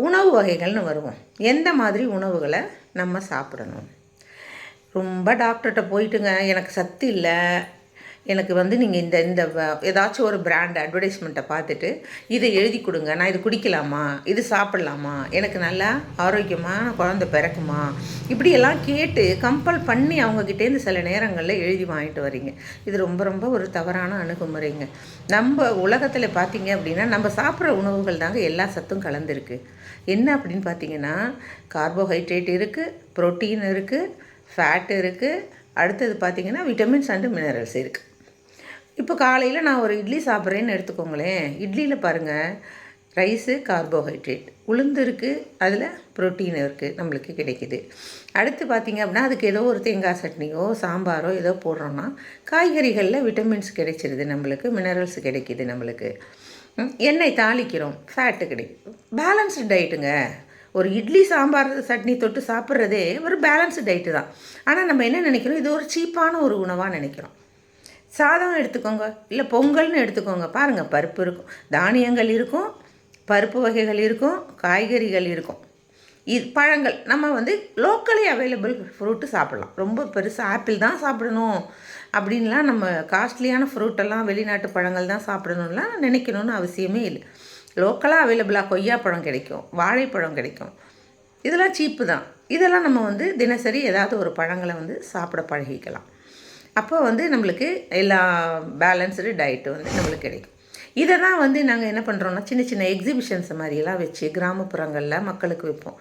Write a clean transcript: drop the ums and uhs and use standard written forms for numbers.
உணவு வகைகள்னு வருவோம். எந்த மாதிரி உணவுகளை நம்ம சாப்பிடணும்? ரொம்ப டாக்டர்கிட்ட போயிட்டுங்க, எனக்கு சத்து இல்லை, எனக்கு வந்து நீங்கள் இந்த இந்த ஏதாச்சும் ஒரு பிராண்ட் அட்வர்டைஸ்மெண்ட்டை பார்த்துட்டு இதை எழுதி கொடுங்க, நான் இது குடிக்கலாமா, இது சாப்பிட்லாமா, எனக்கு நல்லா ஆரோக்கியமான குழந்தை பிறக்குமா, இப்படியெல்லாம் கேட்டு கம்பல் பண்ணி அவங்கக்கிட்டேருந்து சில நேரங்களில் எழுதி வாங்கிட்டு வரீங்க. இது ரொம்ப ரொம்ப ஒரு தவறான அணுகுமுறைங்க. நம்ம உலகத்தில் பார்த்தீங்க அப்படின்னா நம்ம சாப்பிட்ற உணவுகள் தாங்க எல்லா சத்தும் கலந்துருக்கு. என்ன அப்படின்னு பார்த்தீங்கன்னா, கார்போஹைட்ரேட் இருக்குது, ப்ரோட்டீன் இருக்குது, ஃபேட் இருக்குது, அடுத்தது பார்த்திங்கன்னா விட்டமின்ஸ் அண்டு மினரல்ஸ் இருக்குது. இப்போ காலையில் நான் ஒரு இட்லி சாப்பிட்றேன்னு எடுத்துக்கோங்களேன். இட்லியில் பாருங்கள், ரைஸு கார்போஹைட்ரேட், உளுந்து இருக்குது, அதில் ப்ரோட்டீன் இருக்குது, நம்மளுக்கு கிடைக்கிது. அடுத்து பார்த்திங்க அப்படின்னா அதுக்கு ஏதோ ஒரு தேங்காய் சட்னியோ சாம்பாரோ ஏதோ போடுறோன்னா காய்கறிகளில் விட்டமின்ஸ் கிடைச்சிருது, நம்மளுக்கு மினரல்ஸ் கிடைக்கிது. நம்மளுக்கு எண்ணெய் தாளிக்கிறோம், ஃபேட்டு கிடைக்கும். பேலன்ஸ்டு டயட்டுங்க. ஒரு இட்லி சாம்பார் சட்னி தொட்டு சாப்பிட்றதே ஒரு பேலன்ஸ்டு டயட்டு தான். ஆனால் நம்ம என்ன நினைக்கிறோம், இது ஒரு சீப்பான ஒரு உணவாக நினைக்கிறோம். சாதம் எடுத்துக்கோங்க, இல்லை பொங்கல்னு எடுத்துக்கோங்க, பாருங்கள், பருப்பு இருக்கும், தானியங்கள் இருக்கும், பருப்பு வகைகள் இருக்கும், காய்கறிகள் இருக்கும், இது பழங்கள். நம்ம வந்து லோக்கலி அவைலபிள் ஃப்ரூட்டு சாப்பிட்லாம். ரொம்ப பெருசாக ஆப்பிள் தான் சாப்பிடணும் அப்படின்லாம், நம்ம காஸ்ட்லியான ஃப்ரூட்டெல்லாம் வெளிநாட்டு பழங்கள் தான் சாப்பிடணும்லாம் நினைக்கணும்னு அவசியமே இல்லை. லோக்கலாக அவைலபிளாக கொய்யாப்பழம் கிடைக்கும், வாழைப்பழம் கிடைக்கும், இதெல்லாம் சீப்பு தான். இதெல்லாம் நம்ம வந்து தினசரி ஏதாவது ஒரு பழங்களை வந்து சாப்பிட பழகிக்கலாம். அப்போ வந்து நம்மளுக்கு எல்லா பேலன்ஸ்டு டயட்டு வந்து நம்மளுக்கு கிடைக்கும். இதை தான் வந்து நாங்கள் என்ன பண்ணுறோன்னா, சின்ன சின்ன எக்ஸிபிஷன்ஸ் மாதிரியெல்லாம் வச்சு கிராமப்புறங்களில் மக்களுக்கு வைப்போம்.